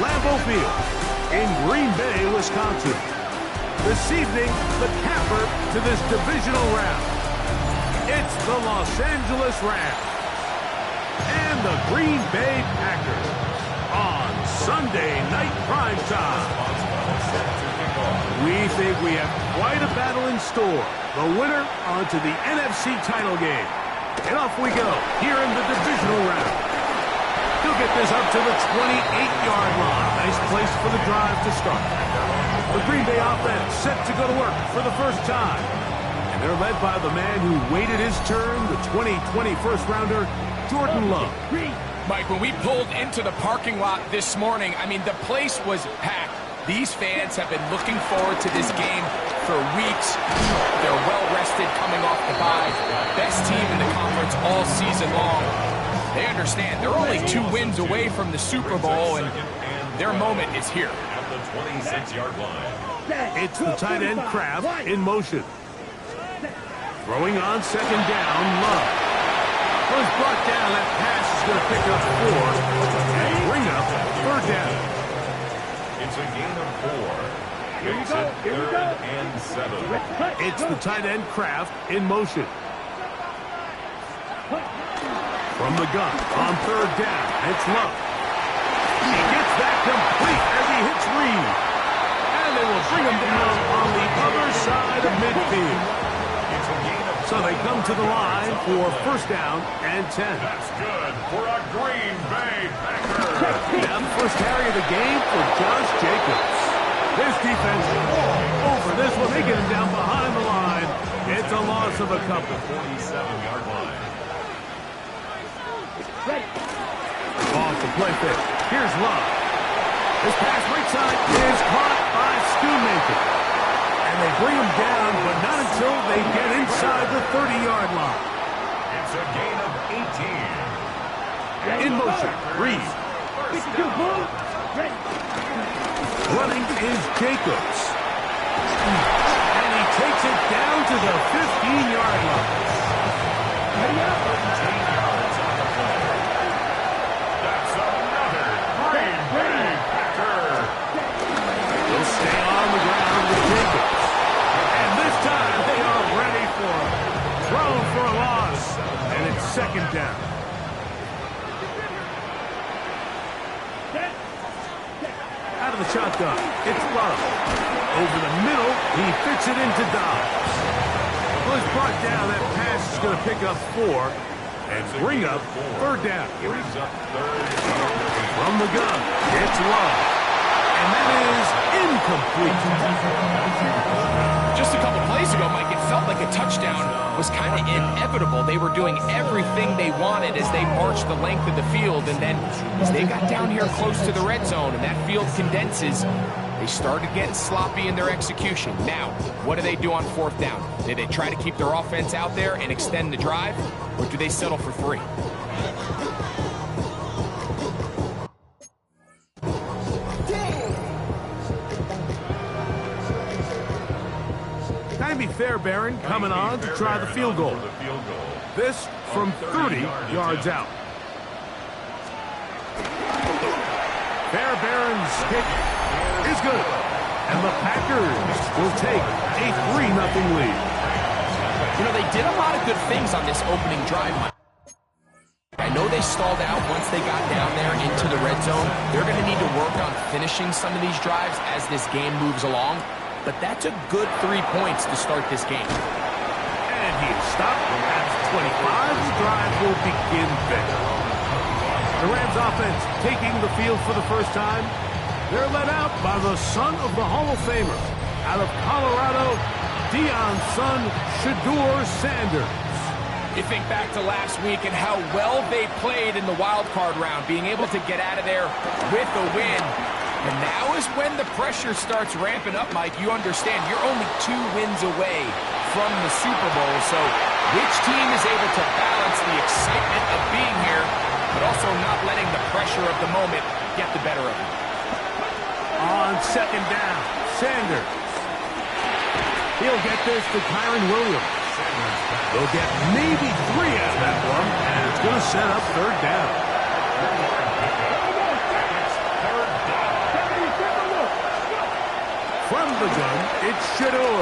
Lambeau Field in Green Bay, Wisconsin. This evening, the capper to this divisional round. It's the Los Angeles Rams and the Green Bay Packers on Sunday Night Primetime. We think we have quite a battle in store. The winner onto the NFC title game. And off we go here in the divisional round. He'll get this up to the 28-yard line. Nice place for the drive to start. The Green Bay offense set to go to work for the first time. And they're led by the man who waited his turn, the 2020 first-rounder, Jordan Love. Mike, when we pulled into the parking lot this morning, I mean, the place was packed. These fans have been looking forward to this game for weeks. They're well-rested coming off the bye. Best team in the conference all season long. They understand they're only 2 wins away from the Super Bowl, and their moment is here. At the 26-yard line. It's the tight end Kraft in motion. Throwing on second down, Love. Was brought down. That pass is going to pick up 4 and bring up third down. It's a gain of 4. Here you go. Third and 7. It's the tight end Kraft in motion. From the gun on third down, it's Love. He gets that complete as he hits Reed. And they will bring him down on the other side of midfield. So they come to the line for first down and 10. That's good for a Green Bay Packer. Now the first carry of the game for Josh Jacobs. This defense over this one. They get him down behind the line. It's a loss of a couple. 47-yard line. Off the play pick. Here's Love. His pass right side is caught by Schoonmaker. And they bring him down, but not until they get inside the 30-yard line. It's a gain of 18. In motion, Reed. Running is Jacobs. And he takes it down to the 15-yard line. That's another Green Bay Packer. He'll stay on the ground with Jacobs. And this time they are ready for him. Thrown for a loss. And it's second down. Out of the shotgun, it's Love. Over the middle, he fits it into Dobbs. Was brought down. That pass is going to pick up 4 and bring up third down. Brings up third down. From the gun, it's Love. And that is incomplete. Just a couple plays ago, Mike, it felt like a touchdown was kind of inevitable. They were doing everything they wanted as they marched the length of the field, and then as they got down here close to the red zone and that field condenses, they started getting sloppy in their execution. Now, what do they do on fourth down? Do they try to keep their offense out there and extend the drive, or do they settle for 3? Timmy Fairbairn coming on to try the field goal. This from 30 yards out. Fairbairn's kick is good. And the Packers will take a 3-0 lead. You know, they did a lot of good things on this opening drive, Mike. I know they stalled out once they got down there into the red zone. They're going to need to work on finishing some of these drives as this game moves along. But that's a good 3 points to start this game. And he is stopped at 25. The drive will begin there. The Rams offense taking the field for the first time. They're led out by the son of the Hall of Famer. Out of Colorado, Deion's son, Shedeur Sanders. You think back to last week and how well they played in the wild card round, being able to get out of there with a win. And now is when the pressure starts ramping up, Mike. You understand you're only 2 wins away from the Super Bowl. So which team is able to balance the excitement of being here, but also not letting the pressure of the moment get the better of them? On second down, Sanders. He'll get this to Kyron Williams. They'll get maybe 3 out of that one, and it's going to set up third down. the gun, it's Shador.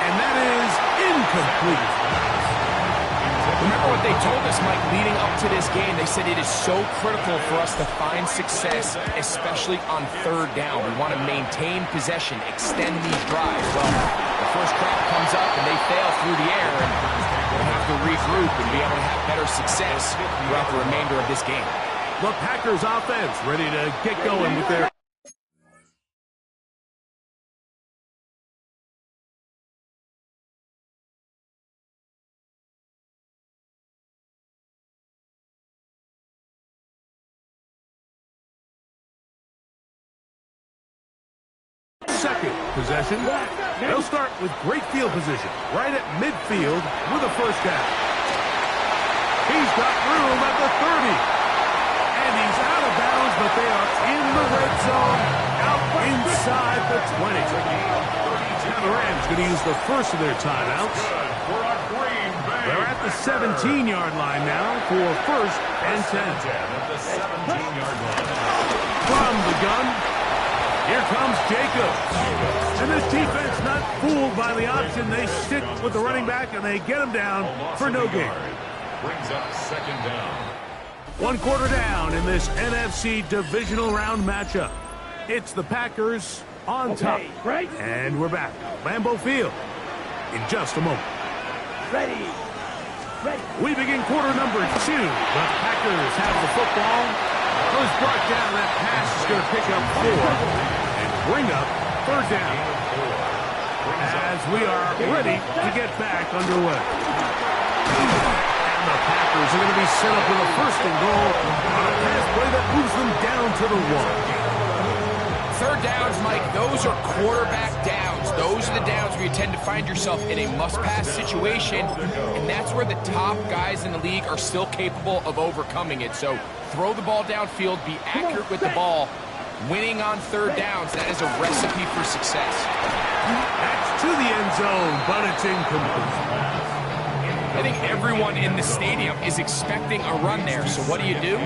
And that is incomplete. Remember what they told us, Mike, leading up to this game. They said it is so critical for us to find success, especially on third down. We want to maintain possession, extend these drives. Well, the first crowd comes up and they fail through the air, and we'll have to regroup and be able to have better success throughout the remainder of this game. The Packers offense ready to get going with their... second possession. They'll start with great field position right at midfield with a first down. He's got room at the 30. And he's out of bounds, but they are in the red zone out inside the 20. Now the Rams going to use the first of their timeouts. They're at the 17-yard line now for first and 10. From the gun, here comes Jacobs. And this defense not fooled by the option. They stick with the running back, and they get him down for no gain. Brings up second down. 1 quarter down in this NFC divisional round matchup. It's the Packers on top. Right. And we're back. Lambeau Field in just a moment. Ready. We begin quarter number 2. The Packers have the football. Goes brought down. That pass is going to pick up 4 and bring up third down. As we are ready to get back underway. And the Packers are going to be set up with a first and goal on a pass play that moves them down to the 1. Third downs, Mike, those are quarterback downs. Those are the downs where you tend to find yourself in a must-pass situation, and that's where the top guys in the league are still capable of overcoming it. So throw the ball downfield, be accurate with the ball. Winning on third downs, that is a recipe for success. That's to the end zone, but it's incomplete. I think everyone in the stadium is expecting a run there. So what do?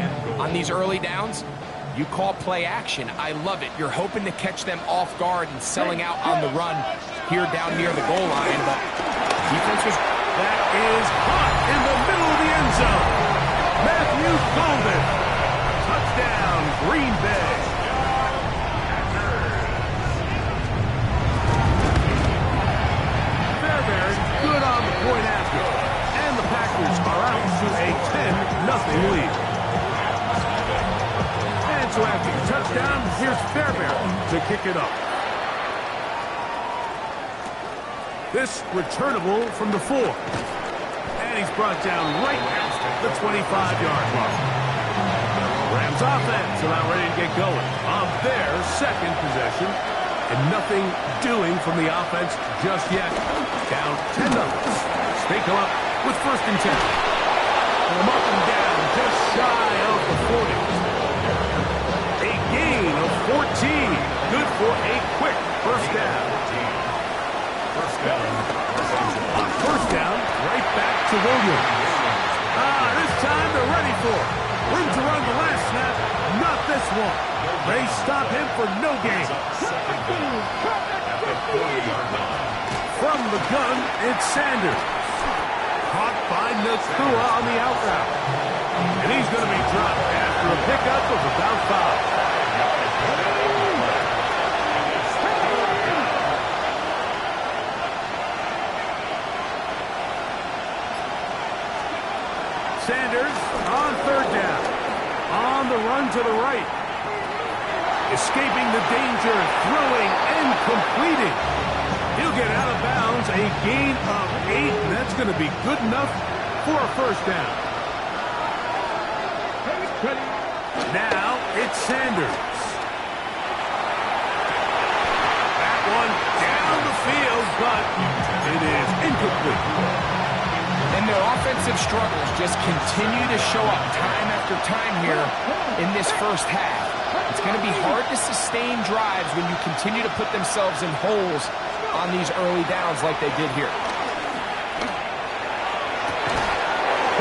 On these early downs? You call play action. I love it. You're hoping to catch them off guard and selling out on the run here down near the goal line. But defense was... That is caught in the middle of the end zone. Matthew Golden. Touchdown, Green Bay. Fairbairn good on the point after. And the Packers are out to a 10-0 lead. And so after the touchdown, here's Fairbairn to kick it up. This returnable from the 4. And he's brought down right at the 25-yard mark. Rams offense about ready to get going on their second possession. And nothing doing from the offense just yet. Down 10-0. They come up with first and 10. And I'm up and down just shy of the 40. A gain of 14. Good for a quick first down. On first down, right back to Williams. This time they're ready for it. Room to run the last snap, not this one. They stop him for no gain. From the gun, it's Sanders. Caught by Nakua on the out route. And he's going to be dropped after a pickup of about 5. Sanders on third down. On the run to the right. Escaping the danger, throwing and completing. He'll get out of bounds, a gain of 8, and that's going to be good enough for a first down. Now it's Sanders. That one down the field, but it is incomplete. And their offensive struggles just continue to show up time after time here in this first half. It's going to be hard to sustain drives when you continue to put themselves in holes on these early downs like they did here.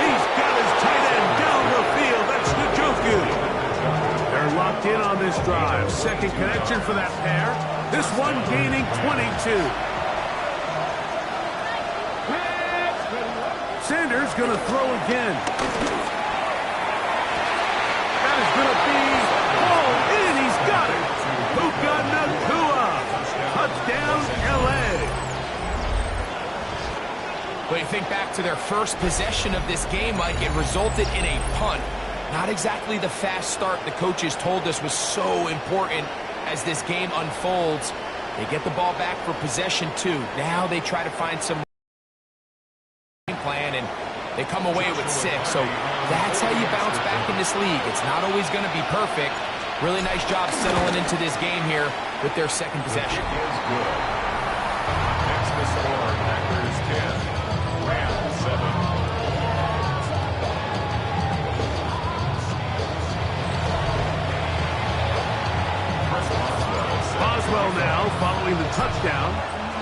He's got his tight end down the field. That's Njoku. They're locked locked in on this drive. Second connection for that pair. This one gaining 22. Sanders going to throw again. That is going to be hauled in. He's got it. Puka Nacua. Touchdown, L.A. When you think back to their first possession of this game, Mike, it resulted in a punt. Not exactly the fast start the coaches told us was so important as this game unfolds. They get the ball back for possession 2. Now they try to find some plan, and they come away with 6. So that's how you bounce back in this league. It's not always going to be perfect. Really nice job settling into this game here with their second possession. Next to score, Packers 10, Rams 7. Boswell now following the touchdown.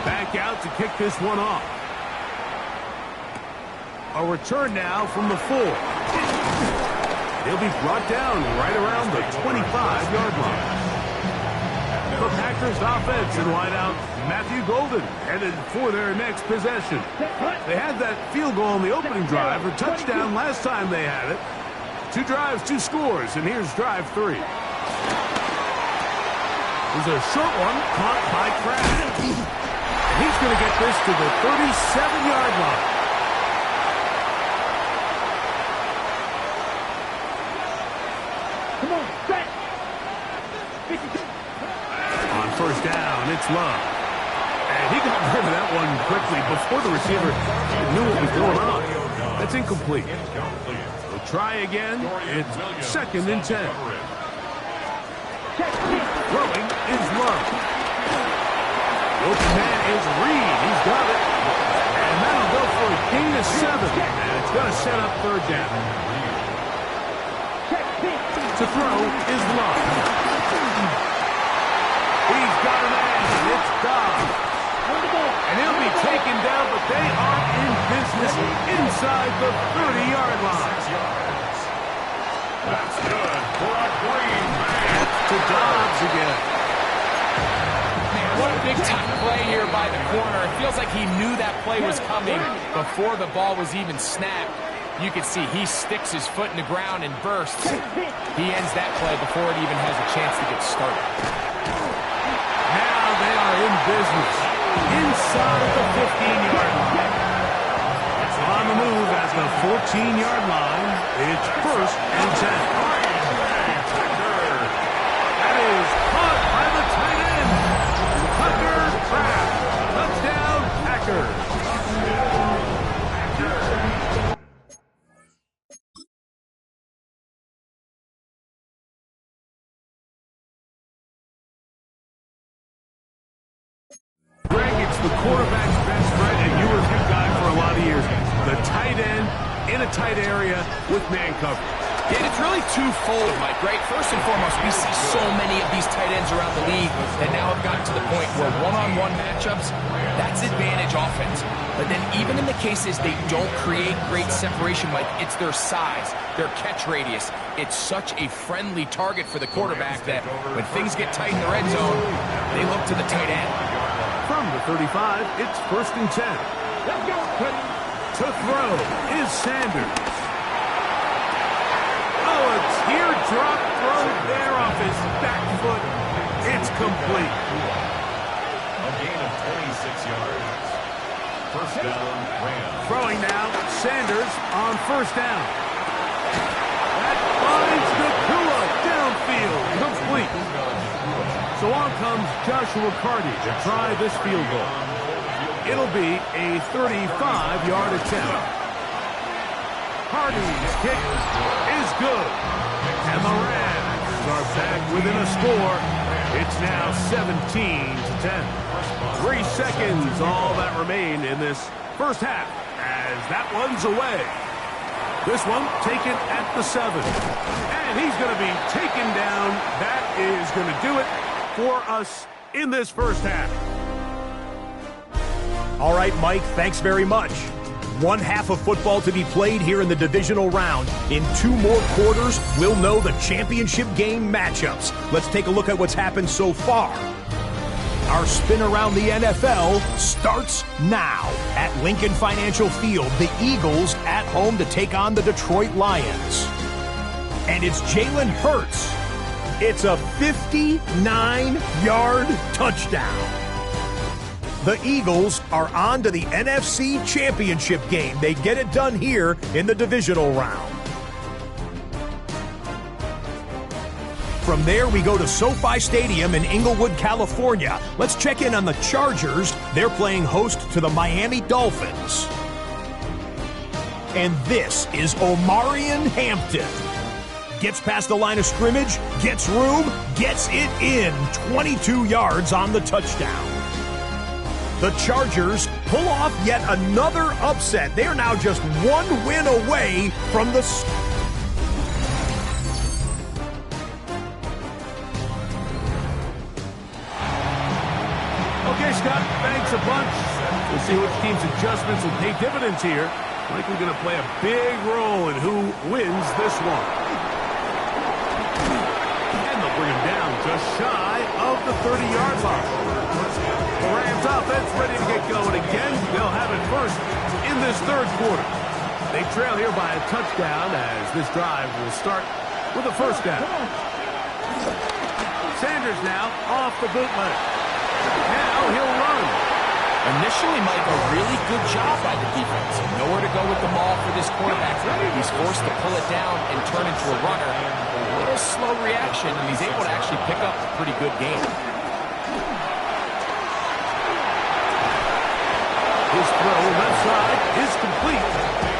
Back out to kick this one off. A return now from the 4. He'll be brought down right around the 25-yard line. The Packers offense in wideout, Matthew Golden, headed for their next possession. They had that field goal on the opening drive, a touchdown last time they had it. 2 drives, 2 scores, and here's drive 3. There's a short one caught by Kraft. And he's going to get this to the 37-yard line. On first down, it's Love. And he got rid of that one quickly before the receiver knew what was going on. That's incomplete. We'll try again. It's 2nd and 10. Throwing is Love. The open man is Reed. He's got it. And that'll go for a gain of 7. And it's going to set up 3rd down. To throw is Love. He's got an man. It's Dobbs. And he'll be taken down, but they are in business inside the 30-yard line. That's good for a green man. To Dobbs again. Man, what a big-time play here by the corner. It feels like he knew that play was coming before the ball was even snapped. You can see he sticks his foot in the ground and bursts. He ends that play before it even has a chance to get started. Now they are in business inside the 15-yard line. On the move at the 14-yard line, it's 1st and 10. That is caught by the tight end. Tucker Kraft. Touchdown, Packers. The quarterback's best friend, and you were a good guy for a lot of years. The tight end in a tight area with man coverage. Yeah, it's really twofold, Mike, right? First and foremost, we see so many of these tight ends around the league that now have gotten to the point where one-on-one matchups, that's advantage offense. But then even in the cases they don't create great separation, Mike, it's their size, their catch radius. It's such a friendly target for the quarterback that when things get tight in the red zone, they look to the tight end. From the 35, it's 1st and 10. Let's go. To throw is Sanders. Oh, a teardrop throw there off his back foot. It's complete. A gain of 26 yards. 1st down, Rams. Throwing now, Sanders on 1st down. That finds Nacua downfield. Complete. So on comes Joshua Carty to try this field goal. It'll be a 35-yard attempt. Carty's kick is good. And the Rams are back within a score. It's now 17-10. 3 seconds, all that remain in this first half as that one's away. This one taken at the 7. And he's going to be taken down. That is going to do it for us in this first half. All right, Mike, thanks very much. one half of football to be played here in the divisional round. In 2 more quarters, we'll know the championship game matchups. Let's take a look at what's happened so far. Our spin around the NFL starts now. At Lincoln Financial Field, the Eagles at home to take on the Detroit Lions. And it's Jalen Hurts. It's a 59-yard touchdown. The Eagles are on to the NFC Championship game. They get it done here in the divisional round. From there, we go to SoFi Stadium in Inglewood, California. Let's check in on the Chargers. They're playing host to the Miami Dolphins. And this is Omarion Hampton. Gets past the line of scrimmage, gets room, gets it in. 22 yards on the touchdown. The Chargers pull off yet another upset. They are now just 1 win away from the... Okay, Scott, thanks a bunch. We'll see which team's adjustments will pay dividends here. Likely going to play a big role in who wins this one. And they'll bring him down just shy of the 30-yard line. The Rams offense ready to get going again. They'll have it first in this third quarter. They trail here by a touchdown as this drive will start with a first down. Sanders now off the bootleg. Now he'll run. Initially, Mike, a really good job by the defense. Nowhere to go with the ball for this quarterback. He's forced to pull it down and turn into a runner. A little slow reaction, and he's able to actually pick up a pretty good game. His throw left side is complete.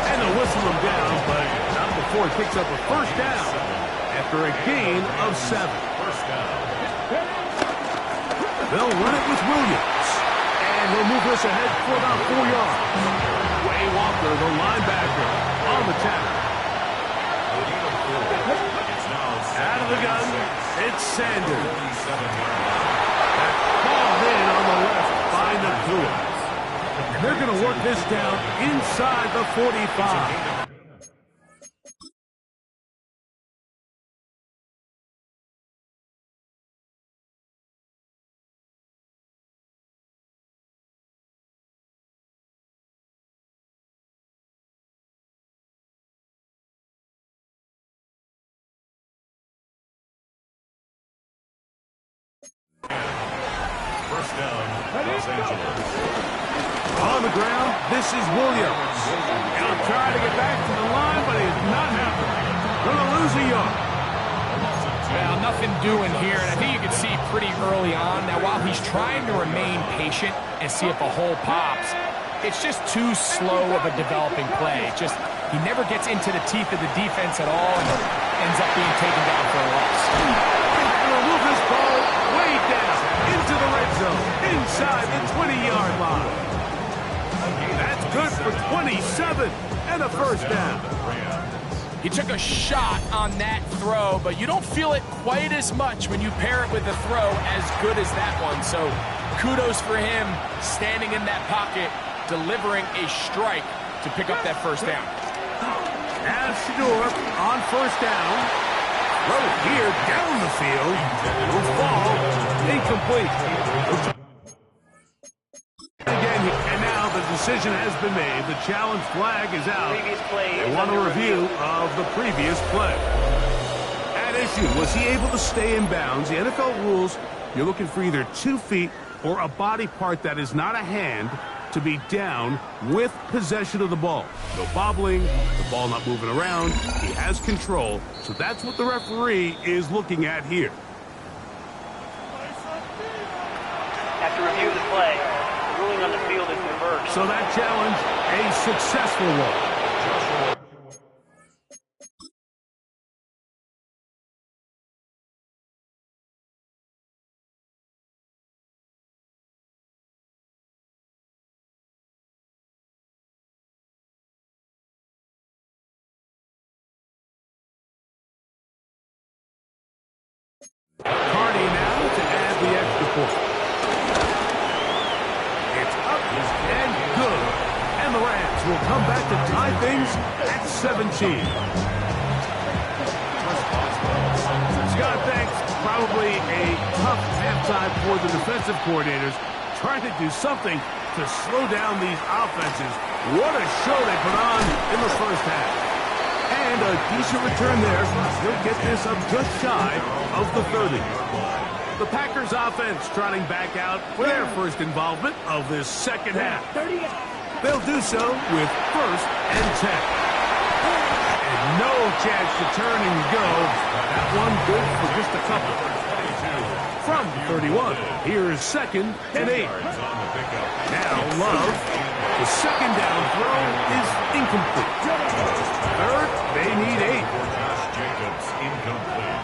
And they'll whistle him down, but not before he picks up a first down after a gain of 7. First down. They'll run it with Williams. And he'll move this ahead for about 4 yards. Way Walker, the linebacker, on the tackle. Out of the gun, it's Sanders. Ball in on the left by Nakua. And they're going to work this down inside the 45. First down, Los Angeles. On the ground, this is Williams. He'll try to get back to the line, but it's not happening. Going to lose a yard. Well, nothing doing here, and I think you can see pretty early on. Now, while he's trying to remain patient and see if a hole pops, it's just too slow of a developing play. He never gets into the teeth of the defense at all and ends up being taken down for a loss. And he'll move this ball way down into the red zone, inside the 20-yard line. That's good for 27 and a first down. He took a shot on that throw, but you don't feel it quite as much when you pair it with a throw as good as that one. So kudos for him standing in that pocket, delivering a strike to pick up that first down. Now Shador on first down. Throw it here down the field. Will fall incomplete. Again, and now the decision has been made. The challenge flag is out. They want a review of the previous play. At issue, was he able to stay in bounds? The NFL rules, you're looking for either 2 feet or a body part that is not a hand to be down with possession of the ball. No bobbling, the ball not moving around. He has control, so that's what the referee is looking at here. After review of the play, the ruling on the field is reversed. So that challenge, a successful one. Carney now to add the extra point. It's up and good. And the Rams will come back to tie things at 17. Scott, thanks. Probably a tough halftime for the defensive coordinators, trying to do something to slow down these offenses. What a show they put on in the first half. And a decent return there. He'll get this up just shy of the 30. The Packers offense trotting back out for their first involvement of this second half. They'll do so with 1st and 10. And no chance to turn and go. That one good for just a couple. From 31, here's 2nd and 8. Now Love. The second down throw is incomplete. 3rd, they need 8. Jacobs incomplete.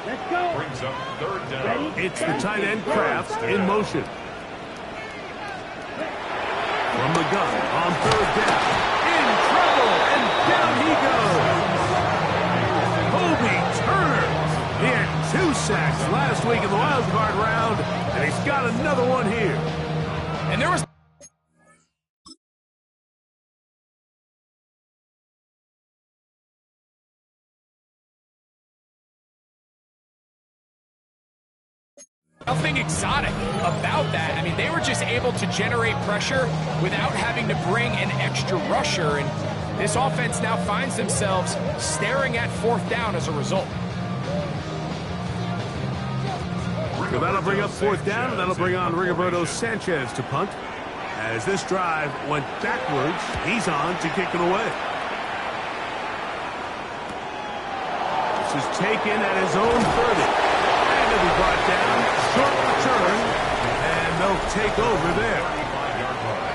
Let's go. Brings up 3rd down. It's the tight end Kraft in motion. From the gun on 3rd down. In trouble, and down he goes. Kobe Turner. He had 2 sacks last week in the wild card round, and he's got another one here. And there was nothing exotic about that. I mean, they were just able to generate pressure without having to bring an extra rusher, and this offense now finds themselves staring at 4th down as a result. So that'll bring up 4th down, and that'll bring on Rigoberto Sanchez to punt. As this drive went backwards, he's on to kick it away. This is taken at his own 30. And it'll be brought down, short return, and they'll take over there.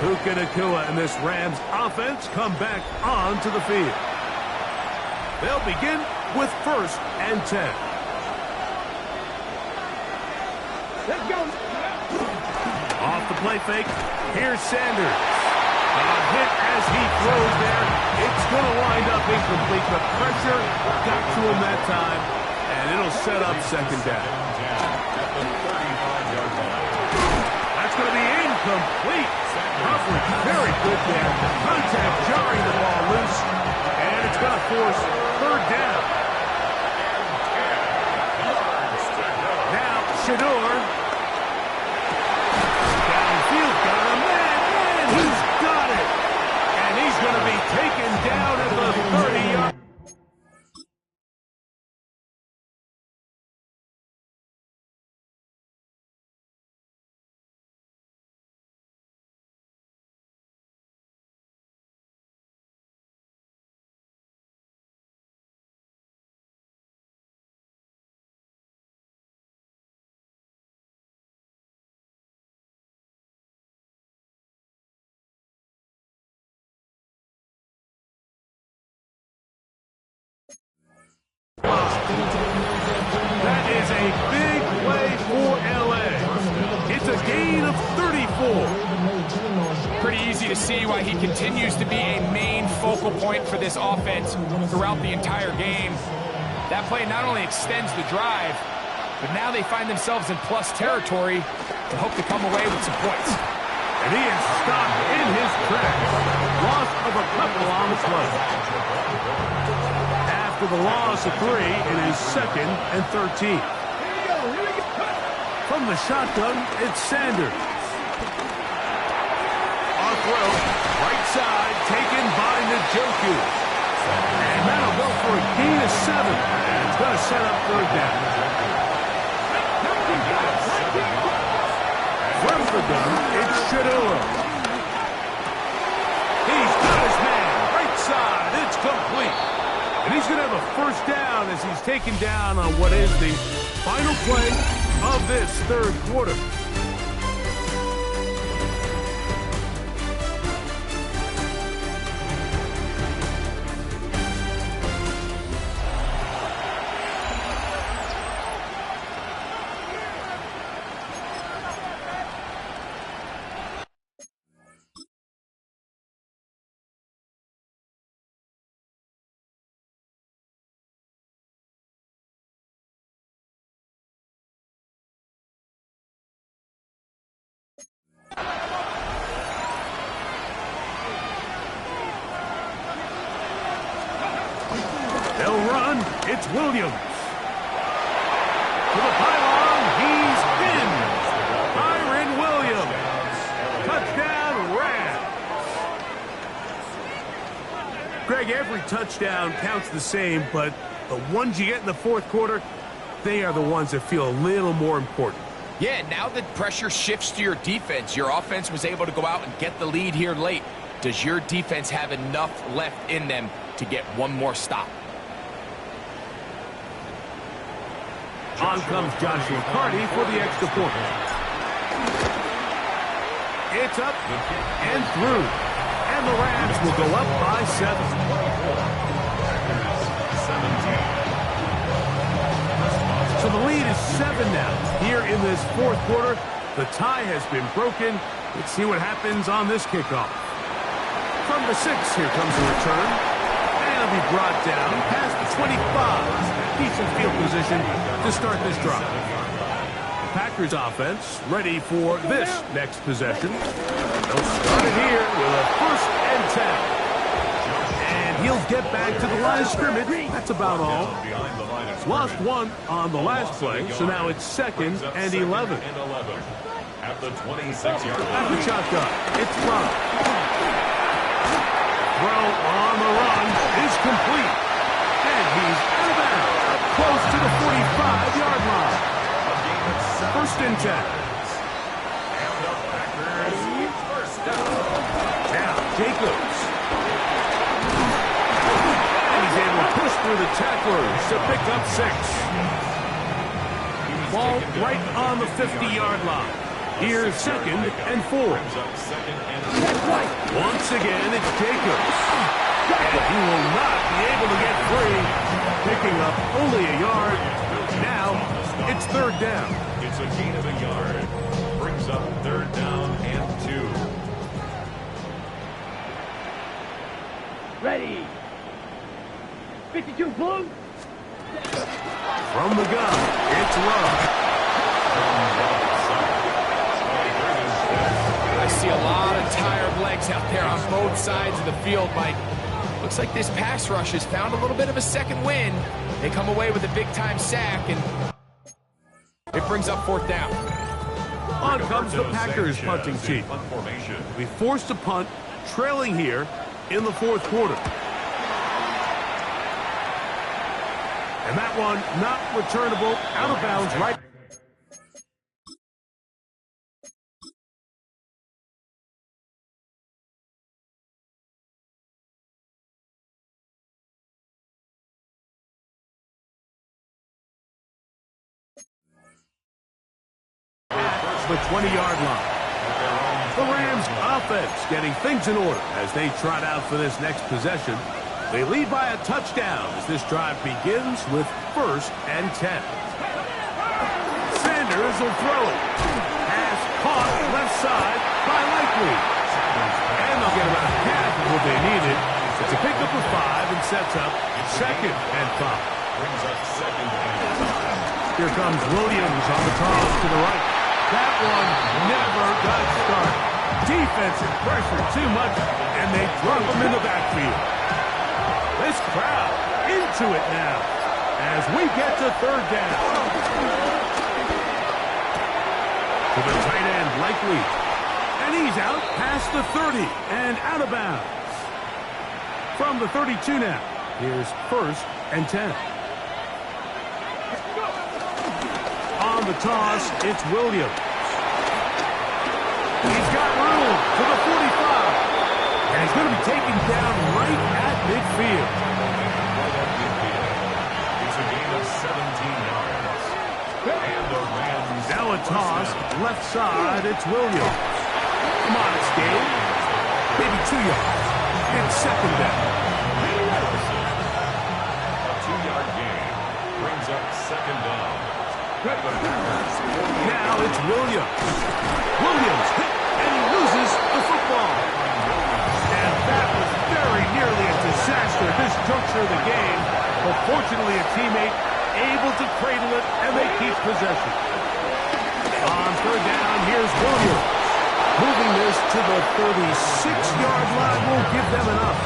Puka Nacua and this Rams offense come back onto the field. They'll begin with 1st and 10. Let's go. Off the play fake, here's Sanders. Hit as he throws there. It's going to wind up incomplete, but pressure got to him that time, and it'll set up 2nd down. That's going to be incomplete. Coverage very good there. Contact jarring the ball loose, and it's going to force 3rd down. Now, Shador. Downfield, got a man, and he's got it. And he's going to be taken down at the 30-yard. That is a big play for L.A. It's a gain of 34. Pretty easy to see why he continues to be a main focal point for this offense throughout the entire game. That play not only extends the drive, but now they find themselves in plus territory and hope to come away with some points. And he is stopped in his tracks. Loss of a couple on the play. After the loss of 3, it is 2nd and 13. From the shotgun, it's Sanders. Off road, right side, taken by Njoku. And that'll go for a gain of 7. And it's going to set up 3rd down. From the gun, it's Shador. He's got his man, right side, it's complete. And he's going to have a 1st down as he's taken down on what is the final play of this 3rd quarter. It's Williams. To the pylon. He's in. Byron Williams. Touchdown, Rams. Greg, every touchdown counts the same, but the ones you get in the fourth quarter, they are the ones that feel a little more important. Yeah, now that pressure shifts to your defense, your offense was able to go out and get the lead here late. Does your defense have enough left in them to get one more stop? On comes Joshua Carty for the extra point. It's up and through. And the Rams will go up by 7. 17. So the lead is 7 now. Here in this fourth quarter, the tie has been broken. Let's see what happens on this kickoff. From the 6, here comes a return. And it'll be brought down past the 25. Decent field position to start this drive. The Packers offense ready for this next possession. They'll start it here with a 1st and 10. And he'll get back to the line of scrimmage. That's about all. Lost 1 on the last play, so now it's 2nd and 11. At the 26-yard line. At the shotgun, it's Rob. Throw on the run is complete. And he's out of bounds, close to the 45-yard line. 1st and 10. Now, Jacobs. And he's able to push through the tacklers to pick up 6. Ball right on the 50-yard line. Here's 2nd and 4. Once again, it's Jacobs. And he will not be able to get free. Picking up only a yard. Now, it's 3rd down. It's a gain of a yard. Brings up 3rd down and 2. Ready. 52 blue. From the gun, it's Love. I see a lot of tired legs out there on both sides of the field, Mike. Looks like this pass rush has found a little bit of a second wind. They come away with a big-time sack, and it brings up 4th down. On comes the Packers punting team. We forced a punt, trailing here in the 4th quarter. And that one not returnable, out of bounds right. The 20-yard line. The Rams offense getting things in order as they trot out for this next possession. They lead by a touchdown as this drive begins with 1st and 10. Sanders will throw it. Pass caught left side by Likely. And they'll get about half of what they needed. It's a pickup of 5 and sets up 2nd and 5. Brings up 2nd and 5. Here comes Williams on the toss to the right. That one never got started. Defensive pressure too much, and they drop him in the backfield. This crowd into it now as we get to 3rd down. To the tight end, Likely. And he's out past the 30 and out of bounds. From the 32 now, here's 1st and 10. On the toss, it's Williams. He's got room to the 45. And he's going to be taken down right at midfield. It's a gain of 17 yards. And the Rams. Now a toss, left side, it's Williams. Come on, it's game. Maybe 2 yards. It's 2nd down. A 2-yard gain brings up 2nd down. Now it's Williams. Williams hit, and he loses the football. And that was very nearly a disaster at this juncture of the game. But fortunately, a teammate able to cradle it, and they keep possession. On 3rd down, here's Williams. Moving this to the 36-yard line won't give them enough.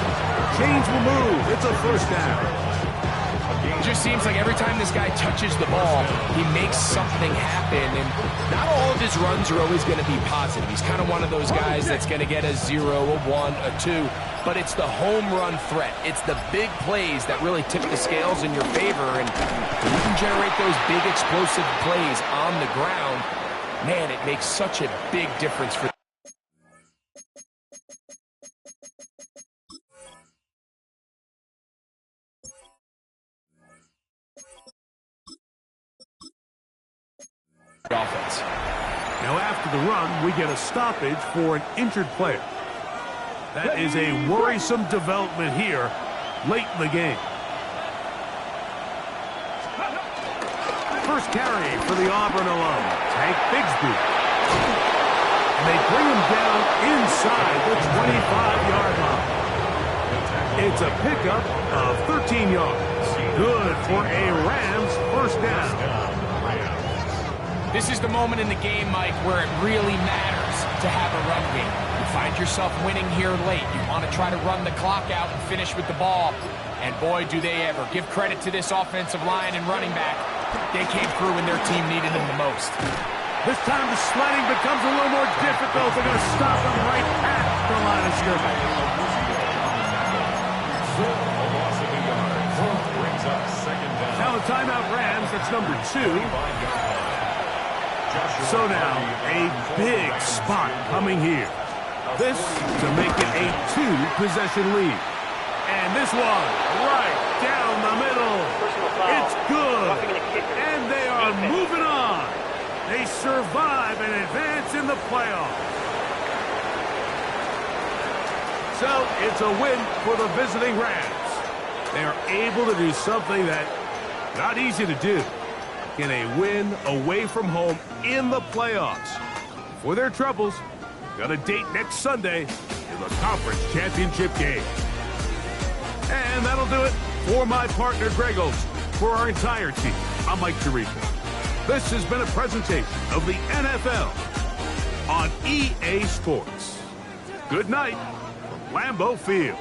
Chains will move. It's a 1st down. A gain It just seems like every time this guy touches the ball, he makes something happen, and not all of his runs are always going to be positive. He's kind of one of those guys that's going to get a 0, a 1, a 2, but it's the home run threat. It's the big plays that really tip the scales in your favor, and if you can generate those big explosive plays on the ground, man, it makes such a big difference for offense. Now after the run, we get a stoppage for an injured player. That is a worrisome development here late in the game. First carry for the Auburn alum, Tank Bigsby. And they bring him down inside the 25-yard line. It's a pickup of 13 yards. Good for a Rams first down. This is the moment in the game, Mike, where it really matters to have a run game. You find yourself winning here late. You want to try to run the clock out and finish with the ball. And boy, do they ever. Give credit to this offensive line and running back. They came through when their team needed them the most. This time the sledding becomes a little more difficult. They're going to stop him right at the line of scrimmage. Now the timeout Rams, that's number 2. So now, a big spot coming here. This to make it a 2-possession lead. And this one, right down the middle. It's good. And they are moving on. They survive and advance in the playoffs. So, it's a win for the visiting Rams. They are able to do something that not easy to do. In a win away from home in the playoffs. For their troubles, got a date next Sunday in the conference championship game. And that'll do it for my partner, Greg Olson. For our entire team, I'm Mike Tirico. This has been a presentation of the NFL on EA Sports. Good night from Lambeau Field.